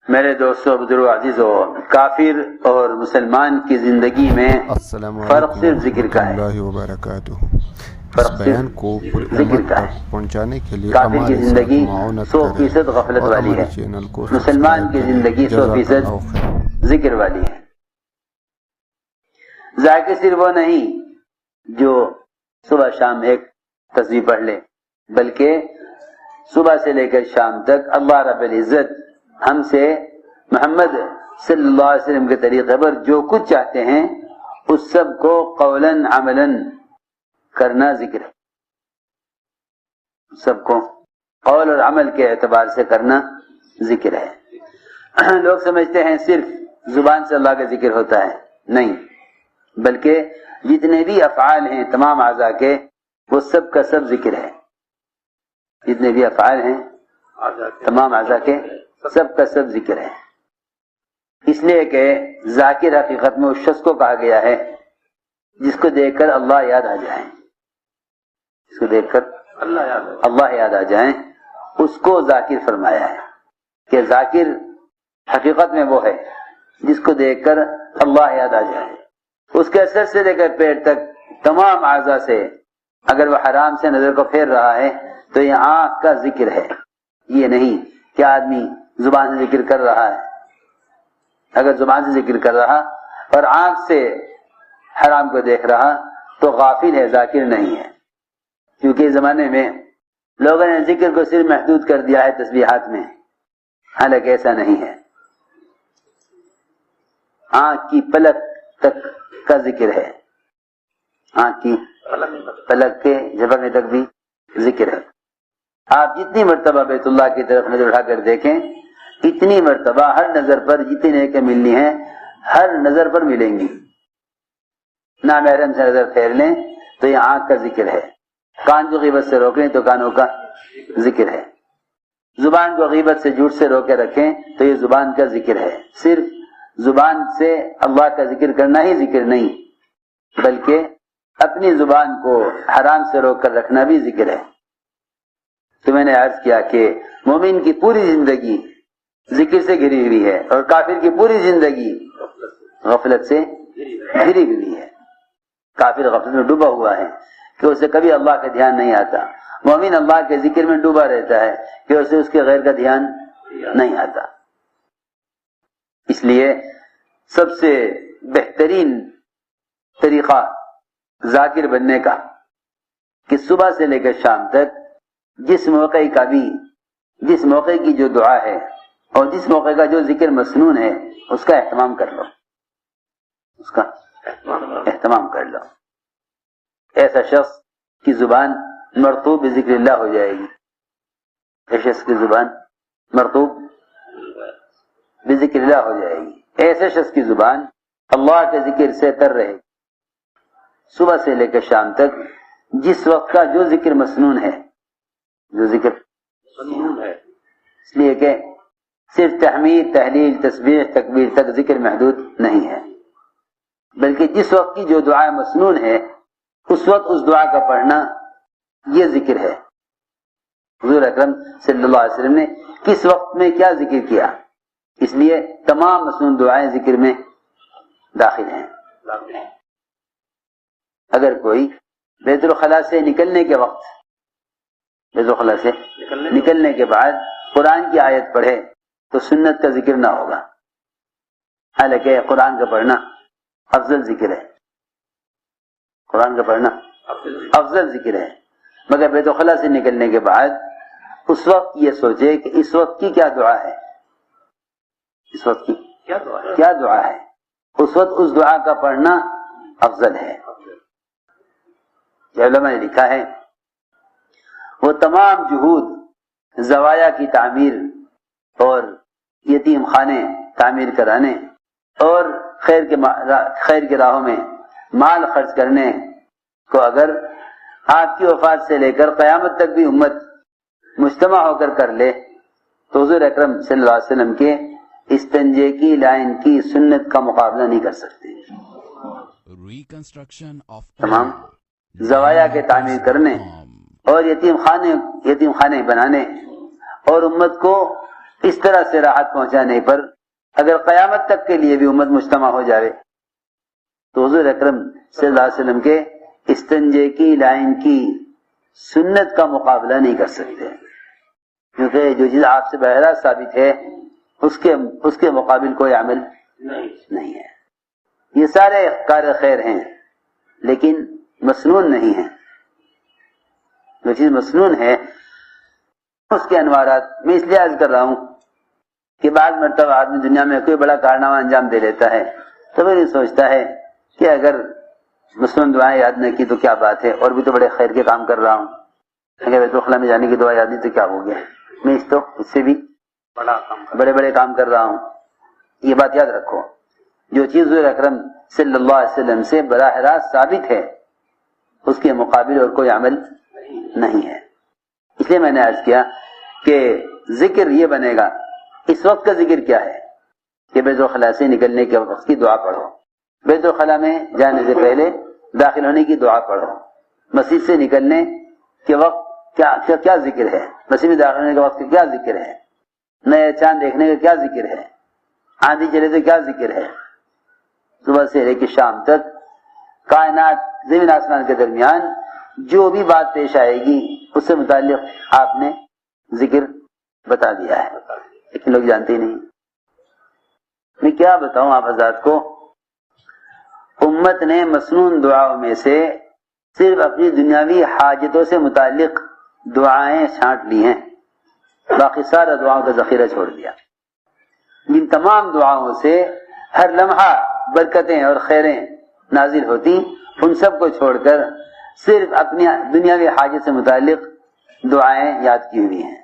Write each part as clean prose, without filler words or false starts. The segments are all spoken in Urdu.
میرے دوستو بزرگوں عزیزو، کافر اور مسلمان کی زندگی میں فرق صرف ذکر کا ہے۔ اللہ وبرکاتہ۔ اس فرق بیان صرف کو پوری ذکر امت کا تک ہے۔ پہنچانے کے لیے کافر کی ہمارے ساتھ زندگی معاونت 100% کریں غفلت اور والی ہمارے ہے، چینل کو مسلمان سبسکرائب کی کریں۔ زندگی جزاک 100% اللہ خیر۔ ذکر والی ہے۔ ذاکر صرف وہ نہیں جو صبح شام ایک تصویر پڑھ لے، بلکہ صبح سے لے کر شام تک اللہ رب العزت ہم سے محمد صلی اللہ علیہ وسلم کے طریقے پر جو کچھ چاہتے ہیں اس سب کو قولاً عملاً کرنا ذکر ہے۔ سب کو قول اور عمل کے اعتبار سے کرنا ذکر ہے۔ لوگ سمجھتے ہیں صرف زبان سے اللہ کا ذکر ہوتا ہے، نہیں، بلکہ جتنے بھی افعال ہیں تمام اعضاء کے، وہ سب کا سب ذکر ہے۔ جتنے بھی افعال ہیں تمام اعضاء کے، سب کا سب ذکر ہے۔ اس لیے کہ ذاکر حقیقت میں اس شخص کو کہا گیا ہے جس کو دیکھ کر اللہ یاد آ جائیں، جس کو دیکھ کر اللہ یاد آ جائیں، اس کو ذاکر فرمایا ہے کہ ذاکر حقیقت میں وہ ہے جس کو دیکھ کر اللہ یاد آ جائے۔ اس کے سر سے لے کر پیر تک تمام اعضاء سے اگر وہ حرام سے نظر کو پھیر رہا ہے تو یہ آنکھ کا ذکر ہے، یہ نہیں کہ آدمی زبان سے ذکر کر رہا ہے۔ اگر زبان سے ذکر کر رہا اور آنکھ سے حرام کو دیکھ رہا تو غافل ہے، ذاکر نہیں ہے۔ کیونکہ اس زمانے میں لوگوں نے ذکر کو صرف محدود کر دیا ہے تسبیحات میں، حالانکہ ایسا نہیں ہے۔ آنکھ کی پلک تک کا ذکر ہے، آنکھ کی پلک کے جھپکنے تک بھی ذکر ہے۔ آپ جتنی مرتبہ بیت اللہ کی طرف نظر اٹھا کر دیکھیں، اتنی مرتبہ ہر نظر پر جتنی نیکیاں ملنی ہیں ہر نظر پر ملیں گی۔ نامحرم سے نظر پھیر لیں تو یہ آنکھ کا ذکر ہے، کان کو غیبت سے روک لیں تو کانوں کا ذکر ہے، زبان کو غیبت سے جھوٹ سے روکے رکھیں تو یہ زبان کا ذکر ہے۔ صرف زبان سے اللہ کا ذکر کرنا ہی ذکر نہیں، بلکہ اپنی زبان کو حرام سے روک کر رکھنا بھی ذکر ہے۔ تو میں نے عرض کیا کہ مومن کی پوری زندگی ذکر سے گھری ہوئی ہے اور کافر کی پوری زندگی غفلت سے گھری ہوئی ہے۔ کافر غفلت میں ڈوبا ہوا ہے کہ اسے کبھی اللہ کا دھیان نہیں آتا، مومن اللہ کے ذکر میں ڈوبا رہتا ہے کہ اسے اس کے غیر کا دھیان نہیں آتا۔ اس لیے سب سے بہترین طریقہ ذاکر بننے کا کہ صبح سے لے کر شام تک جس موقع کی جو دعا ہے اور جس موقع کا جو ذکر مسنون ہے اس کا اہتمام کر لو، اس کا اہتمام کر لو۔ ایسا شخص کی زبان مرطوب بذکر اللہ ہو جائے گی، ایسے شخص کی زبان مرطوب بذکر اللہ ہو جائے گی، ایسے شخص کی زبان اللہ کے ذکر سے تر رہے گی۔ صبح سے لے کر شام تک جس وقت کا جو ذکر مسنون ہے، جو ذکر مسنون ہے، اس لیے کہ صرف تحمید، تحلیل، تسبیح، تکبیر تک ذکر محدود نہیں ہے، بلکہ جس وقت کی جو دعا مسنون ہے اس وقت اس دعا کا پڑھنا یہ ذکر ہے۔ حضور اکرم صلی اللہ علیہ وسلم نے کس وقت میں کیا ذکر کیا، اس لیے تمام مسنون دعائیں ذکر میں داخل ہیں۔ اگر کوئی بیت الخلاء سے نکلنے کے وقت، بیت الخلاء سے نکلنے کے بعد قرآن کی آیت پڑھے تو سنت کا ذکر نہ ہوگا، حالانکہ قرآن کا پڑھنا افضل ذکر ہے، قرآن کا پڑھنا افضل ذکر ہے۔ مگر بیت الخلاء سے نکلنے کے بعد اس وقت یہ سوچے کہ اس وقت کی کیا دعا ہے، اس وقت کی کیا دعا ہے، اس وقت اس دعا کا پڑھنا افضل ہے۔ علماء نے لکھا ہے وہ تمام جہود زوایا کی تعمیر اور یتیم خانے تعمیر کرانے اور خیر کے راہوں میں مال خرچ کرنے کو اگر آپ کی وفات سے لے کر قیامت تک بھی امت مجتمع ہو کر لے تو حضور اکرم صلی اللہ علیہ وسلم کے استنجے کی لائن کی سنت کا مقابلہ نہیں کر سکتے۔ تمام زوایا کے تعمیر کرنے اور یتیم خانے بنانے اور امت کو اس طرح سے راحت پہنچانے پر اگر قیامت تک کے لیے بھی امت مجتمع ہو جائے تو حضور اکرم صلی اللہ علیہ وسلم کے استنجے کی لائن کی سنت کا مقابلہ نہیں کر سکتے، کیونکہ جو چیز آپ سے بہرا ثابت ہے اس کے مقابل کوئی عمل نہیں ہے۔ یہ سارے کار خیر ہیں لیکن مسنون نہیں ہیں۔ جو چیز مسنون ہے اس کے انوارات میں اس لیے عرض کر رہا ہوں کہ بعض مرتبہ آدمی دنیا میں کوئی بڑا کارنامہ انجام دے لیتا ہے تو پھر یہ سوچتا ہے کہ اگر مسلم دعائیں یاد نہ کی تو کیا بات ہے، اور بھی تو بڑے خیر کے کام کر رہا ہوں، اگر بیت الخلاء میں جانے کی دعا یاد نہیں تو کیا ہو گیا، میں اس سے بھی بڑے کام کر رہا ہوں۔ یہ بات یاد رکھو، جو چیز حضور اکرم صلی اللہ علیہ وسلم سے براہ راست ثابت ہے اس کے مقابل اور کوئی عمل نہیں ہے۔ اس لیے میں نے عرض کیا کہ ذکر یہ بنے گا، اس وقت کا ذکر کیا ہے کہ بیت الخلاء سے نکلنے کے وقت کی دعا پڑھو، بیت الخلاء میں جانے سے پہلے داخل ہونے کی دعا پڑھو، مسجد سے نکلنے کے وقت کیا ذکر ہے، مسجد میں داخل ہونے کے وقت کیا ذکر ہے، نئے چاند دیکھنے کا کیا ذکر ہے، آندھی چلے تو کیا ذکر ہے، صبح سے لے کے شام تک کائنات زمین آسمان کے درمیان جو بھی بات پیش آئے گی اس سے متعلق آپ نے ذکر بتا دیا ہے، لیکن لوگ جانتے ہی نہیں۔ میں کیا بتاؤں آپ حضرات کو، امت نے مسنون دعاؤں میں سے صرف اپنی دنیاوی حاجتوں سے متعلق دعائیں چھانٹ لی ہیں، باقی سارا دعاؤں کا ذخیرہ چھوڑ دیا۔ جن تمام دعاؤں سے ہر لمحہ برکتیں اور خیریں نازل ہوتی، ان سب کو چھوڑ کر صرف اپنی دنیاوی حاجت سے متعلق دعائیں یاد کی ہوئی ہیں۔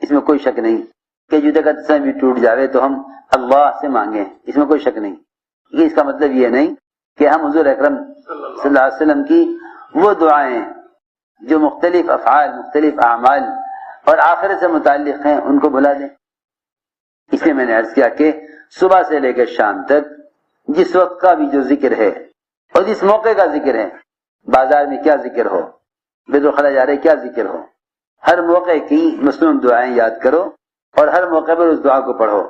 اس میں کوئی شک نہیں کہ جوتے کا تسمہ بھی ٹوٹ جاوے تو ہم اللہ سے مانگیں، اس میں کوئی شک نہیں۔ اس کا مطلب یہ نہیں کہ ہم حضور اکرم صلی اللہ علیہ وسلم کی وہ دعائیں جو مختلف افعال، مختلف اعمال اور آخرت سے متعلق ہیں ان کو بھلا دیں۔ اس لیے میں نے عرض کیا کہ صبح سے لے کر شام تک جس وقت کا بھی جو ذکر ہے اور جس موقع کا ذکر ہے، بازار میں کیا ذکر ہو، بیت الخلاء جا رہے کیا ذکر ہو، ہر موقع کی مسنون دعائیں یاد کرو اور ہر موقع پر اس دعا کو پڑھو۔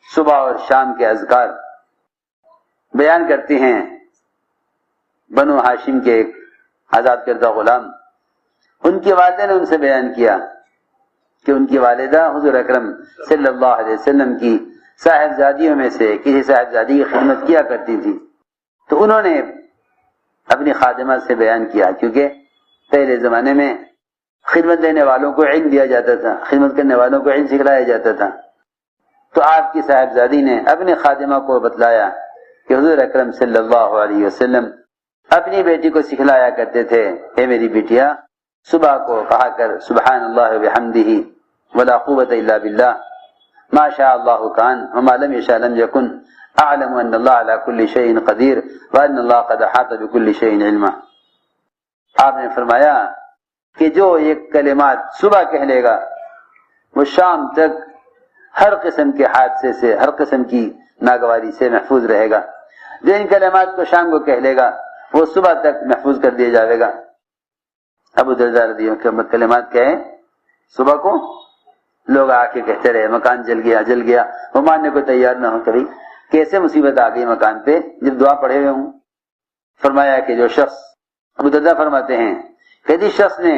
صبح اور شام کے اذکار بیان کرتے ہیں بنو ہاشم کے ایک آزاد کردہ غلام، ان کی والدہ نے ان سے بیان کیا کہ ان کی والدہ حضور اکرم صلی اللہ علیہ وسلم کی صاحبزادیوں میں سے کسی صاحبزادی کی خدمت کیا کرتی تھی، تو انہوں نے اپنی خادمہ سے بیان کیا، کیونکہ پہلے زمانے میں خدمت دینے والوں کو علم دیا جاتا تھا، خدمت کرنے والوں کو علم سکھلایا جاتا تھا، تو آپ کی صاحبزادی نے اپنی خادمہ کو بتلایا کہ حضور اکرم صلی اللہ علیہ وسلم اپنی بیٹی کو سکھلایا کرتے تھے، اے میری بیٹیا صبح کو کہا کر سبحان اللہ وبحمدہ ولا قوت الا باللہ ما شاء اللہ کان وما لم یشاء لم یکن اعلم ان اللہ علی کل شیء قدیر وان اللہ قد احاط بکل شیء علما۔ آپ نے فرمایا کہ جو یہ کلمات صبح کہہ لے گا وہ شام تک ہر قسم کے حادثے سے، ہر قسم کی ناگواری سے محفوظ رہے گا، جو ان کلمات کو شام کو کہہ لے گا وہ صبح تک محفوظ کر دیا جائے گا۔ ابو درداء رضی اللہ عنہ کے کلمات کہے صبح کو، لوگ آ کے کہتے رہے مکان جل گیا، وہ ماننے کو تیار نہ ہو، کبھی کیسے مصیبت آ گئی مکان پہ جب دعا پڑھے ہوئے ہوں۔ فرمایا کہ جو شخص، ابو درداء فرماتے ہیں کہ جس شخص نے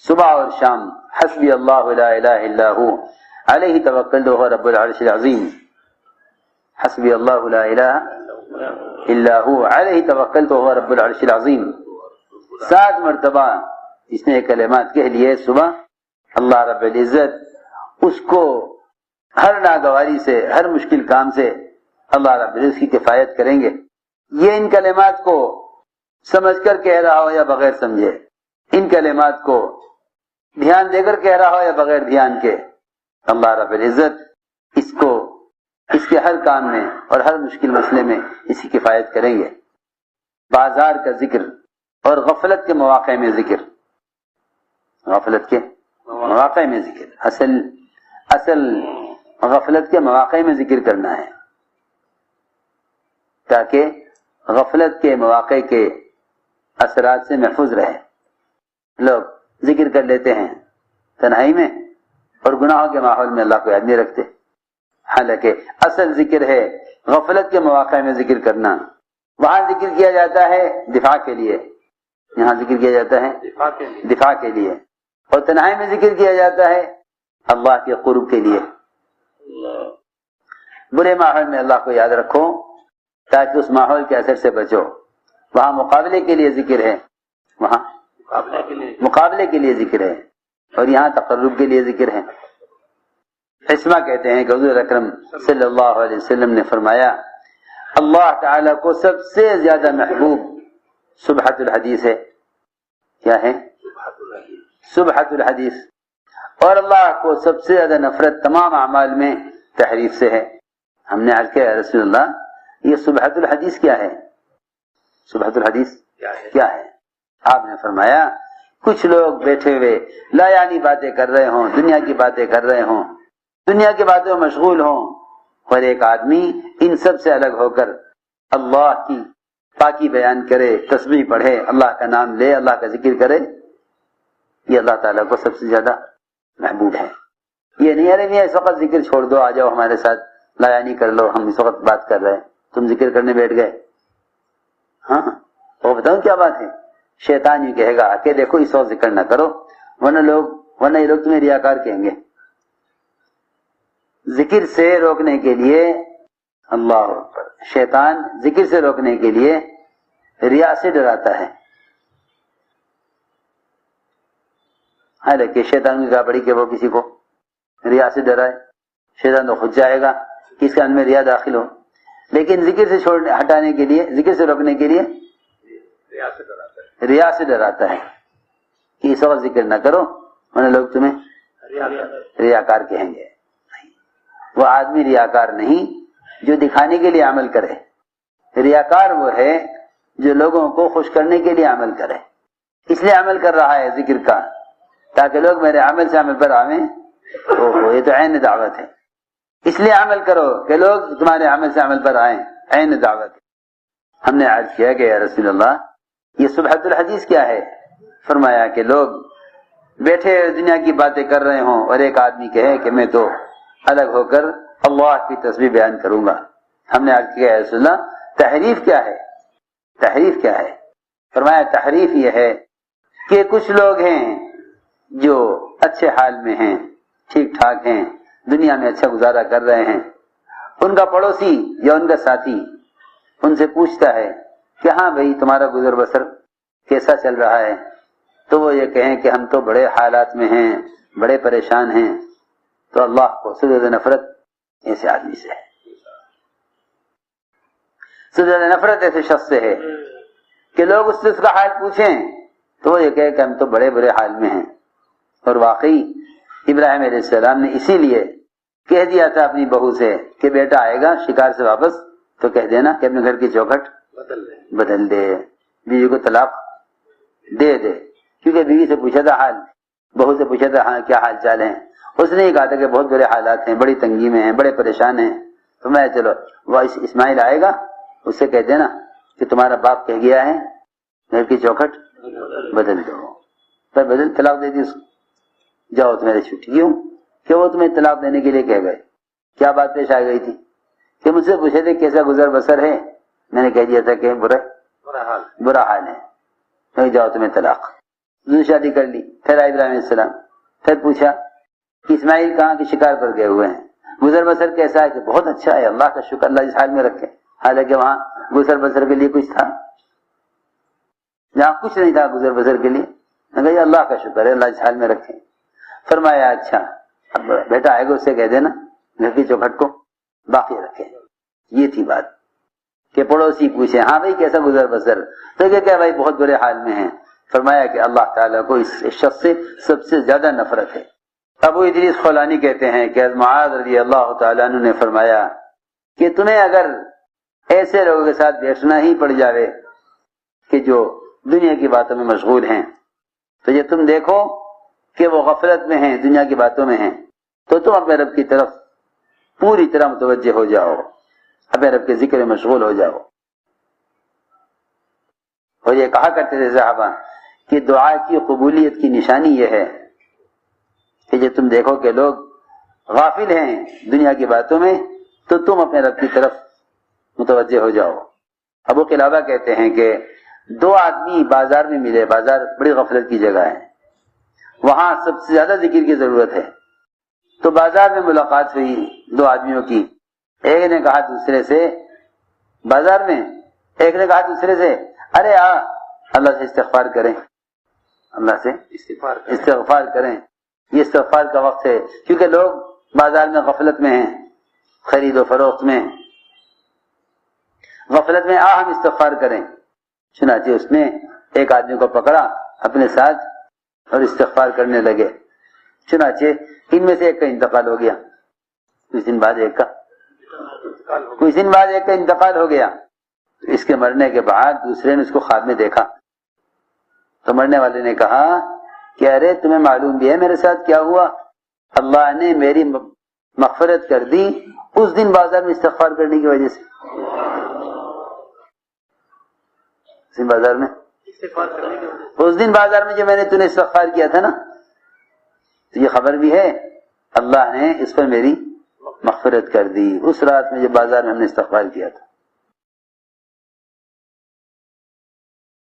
صبح اور شام حسبی اللہ لا الہ الا ہو علیہ توکلت وهو رب العرش العظیم، حسبی اللہ لا الہ الا ہو علیہ توکلت وهو رب العرش العظیم 7 مرتبہ اس نے کلمات کہہ لیے صبح، اللہ رب العزت اس کو ہر ناگواری سے، ہر مشکل کام سے اللہ رب العزت کی کفایت کریں گے۔ یہ ان کلمات کو سمجھ کر کہہ رہا ہو یا بغیر سمجھے، ان کلمات کو دھیان دے کر کہہ رہا ہو یا بغیر دھیان کے، اللہ رب العزت اس کو اس کے ہر کام میں اور ہر مشکل مسئلے میں اس کی کفایت کریں گے۔ بازار کا ذکر اور غفلت کے مواقع میں ذکر، غفلت کے مواقع میں ذکر، اصل غفلت کے مواقع میں ذکر کرنا ہے تاکہ غفلت کے مواقع کے اثرات سے محفوظ رہے۔ لوگ ذکر کر لیتے ہیں تنہائی میں، اور گناہوں کے ماحول میں اللہ کو یاد نہیں رکھتے. حالانکہ اصل ذکر ہے غفلت کے مواقع میں ذکر کرنا. وہاں ذکر کیا جاتا ہے دفاع کے لیے, یہاں ذکر کیا جاتا ہے دفاع کے لیے, اور تنہائی میں ذکر کیا جاتا ہے اللہ کے قرب کے لیے. برے ماحول میں اللہ کو یاد رکھو تاکہ اس ماحول کے اثر سے بچو. وہاں مقابلے کے لیے ذکر ہے, وہاں مقابلے کے لیے ذکر ہے, اور یہاں تقرب کے لیے ذکر ہے. حسمہ کہتے ہیں کہ حضور اکرم صلی اللہ علیہ وسلم نے فرمایا اللہ تعالی کو سب سے زیادہ محبوب سبحۃ الحدیث ہے. کیا ہے؟ سبحۃ الحدیث. اور اللہ کو سب سے زیادہ نفرت تمام اعمال میں تحریف سے ہے. ہم نے عرض کیا رسول اللہ یہ سبحۃ الحدیث کیا ہے؟ سبحۃ الحدیث کیا ہے؟ آپ نے فرمایا کچھ لوگ بیٹھے ہوئے لا یعنی باتیں کر رہے ہوں, دنیا کی باتیں کر رہے ہوں, دنیا کی باتوں میں مشغول ہوں, اور ایک آدمی ان سب سے الگ ہو کر اللہ کی پاکی بیان کرے, تسبیح پڑھے, اللہ کا نام لے, اللہ کا ذکر کرے, یہ اللہ تعالیٰ کو سب سے زیادہ محبوب ہے. یہ نہیں ارے میاں اس وقت ذکر چھوڑ دو, آ جاؤ ہمارے ساتھ لا یعنی کر لو, ہم اس وقت بات کر رہے ہیں, تم ذکر کرنے بیٹھ گئے. ہاں وہ بتاؤں کیا بات ہے؟ شیطان یہ کہے گا کہ دیکھو اس وقت ذکر نہ کرو ورنہ یہ لوگ تمہیں ریاکار کہیں گے. ذکر سے روکنے کے لیے اللہ اکبر, شیطان ذکر سے روکنے کے لیے ریا سے ڈراتا ہے. حالانکہ شیطان کی کیا پڑی کہ وہ کسی کو ریا سے ڈرائے, شیطان تو خود جائے گا کہ اس کے اندر میں ریا داخل ہو, لیکن ذکر سے ہٹانے کے لیے, ذکر سے روکنے کے لیے ریا سے ڈراتا ہے کہ اس وقت ذکر نہ کرو ورنہ لوگ تمہیں ریاکار کہیں گے. وہ آدمی ریاکار نہیں جو دکھانے کے لیے عمل کرے, ریاکار وہ ہے جو لوگوں کو خوش کرنے کے لیے عمل کرے. اس لیے عمل کر رہا ہے ذکر کا تاکہ لوگ میرے عمل سے عمل پر آویں. یہ تو عین دعوت ہے. اس لیے عمل کرو کہ لوگ تمہارے عمل سے عمل پر آئیں, عین دعوت ہے. ہم نے عرض کیا کہ یا رسول اللہ یہ سبحۃ الحدیث کیا ہے؟ فرمایا کہ لوگ بیٹھے دنیا کی باتیں کر رہے ہوں اور ایک آدمی کہے کہ میں تو الگ ہو کر اللہ کی تسبیح بیان کروں گا. ہم نے عرض کیا یا رسول اللہ تحریف کیا ہے؟ تحریف کیا ہے؟ فرمایا تحریف یہ ہے کہ کچھ لوگ ہیں جو اچھے حال میں ہیں, ٹھیک ٹھاک ہیں, دنیا میں اچھا گزارا کر رہے ہیں, ان کا پڑوسی یا ان کا ساتھی ان سے پوچھتا ہے کہ ہاں بھائی تمہارا گزر بسر کیسا چل رہا ہے؟ تو وہ یہ کہیں کہ ہم تو بڑے حالات میں ہیں, بڑے پریشان ہیں. تو اللہ کو سب سے زیادہ نفرت ایسے آدمی سے ہے, سب سے زیادہ نفرت ایسے شخص سے ہے کہ لوگ اس سے اس کا حال پوچھیں تو وہ یہ کہے کہ ہم تو بڑے برے حال میں ہیں. اور واقعی ابراہیم علیہ السلام نے اسی لیے کہہ دیا تھا اپنی بہو سے کہ بیٹا آئے گا شکار سے واپس تو کہہ دینا کہ اپنے گھر کی چوکھٹ بدل دے, بیوی کو طلاق دے دے. کیونکہ بیوی سے پوچھا تھا حال, بہو سے پوچھا تھا ہاں کیا حال چال ہیں, اس نے یہ کہا تھا کہ بہت برے حالات ہیں, بڑی تنگی میں ہیں, بڑے پریشان ہیں. تو میں چلو وہ اسماعیل آئے گا اس سے کہہ دینا کہ تمہارا باپ کہہ گیا ہے گھر کی چوکھٹ بدل دو. پر بدل طلاق دے دی اس کو, جاؤ تمہاری چھٹی. کیوں کہ وہ تمہیں طلاق دینے کے لیے کہہ گئے. کیا بات پیش آ گئی تھی کہ مجھ سے پوچھے تھے کیسا گزر بسر ہے, میں نے کہہ دیا تھا کہ برا حال ہے, تو جاؤ تمہیں طلاق. دوسری شادی کر لی. پھر آئے ابراہیم علیہ السلام, پھر پوچھا کہ اسماعیل کہاں کی شکار پر گئے ہوئے ہیں, گزر بسر کیسا ہے؟ کہ بہت اچھا ہے, اللہ کا شکر, اللہ اس حال میں رکھے. حالانکہ وہاں گزر بسر کے لیے کچھ تھا, جہاں کچھ نہیں تھا گزر بسر کے لیے. کہ اللہ کا شکر ہے, اللہ اس حال میں رکھے. فرمایا اچھا اب بیٹا آئے گا اس سے کہہ دینا گھر کی چوکھٹ کو باقی رکھے. یہ تھی بات کہ پڑوسی پوچھے ہاں بھائی کیسا گزر بسر, تو کیا بھائی بہت برے حال میں ہیں. فرمایا کہ اللہ تعالیٰ کو اس شخص سے سب سے زیادہ نفرت ہے. ابو ادریس خولانی کہتے ہیں کہ معاذ رضی اللہ تعالیٰ عنہ نے فرمایا کہ تمہیں اگر ایسے لوگوں کے ساتھ بیٹھنا ہی پڑ جاوے کہ جو دنیا کی باتوں میں مشغول ہیں, تو یہ تم دیکھو کہ وہ غفلت میں ہیں, دنیا کی باتوں میں ہیں, تو تم اپنے رب کی طرف پوری طرح متوجہ ہو جاؤ, اپنے رب کے ذکر میں مشغول ہو جاؤ. اور یہ کہا کرتے تھے صحابہ کہ دعا کی قبولیت کی نشانی یہ ہے کہ جب تم دیکھو کہ لوگ غافل ہیں دنیا کی باتوں میں تو تم اپنے رب کی طرف متوجہ ہو جاؤ. ابو قلابہ کہتے ہیں کہ دو آدمی بازار میں ملے, بازار بڑی غفلت کی جگہ ہے, وہاں سب سے زیادہ ذکر کی ضرورت ہے. تو بازار میں ملاقات ہوئی دو آدمیوں کی, ایک نے کہا دوسرے سے, بازار میں ایک نے کہا دوسرے سے ارے اللہ سے استغفار کریں, اللہ سے استغفار کریں, یہ استغفار کا وقت ہے, کیونکہ لوگ بازار میں غفلت میں ہیں, خرید و فروخت میں غفلت میں, ہم استغفار کریں. چنانچہ اس نے ایک آدمی کو پکڑا اپنے ساتھ اور استغفار کرنے لگے. چنانچہ ان میں سے ایک کا انتقال ہو گیا, کچھ دن بعد ایک کا انتقال ہو گیا. اس کے مرنے کے بعد دوسرے نے اس کو خواب میں دیکھا تو مرنے والے نے کہا کہ ارے تمہیں معلوم بھی ہے میرے ساتھ کیا ہوا, اللہ نے میری مغفرت کر دی اس دن بازار میں استغفار کرنے کی وجہ سے. اس دن بازار میں جو میں نے تمہیں استغفار کیا تھا نا, تو یہ خبر بھی ہے اللہ نے اس پر میری مغفرت کر دی اس رات میں جب بازار میں ہم نے استغفار کیا تھا.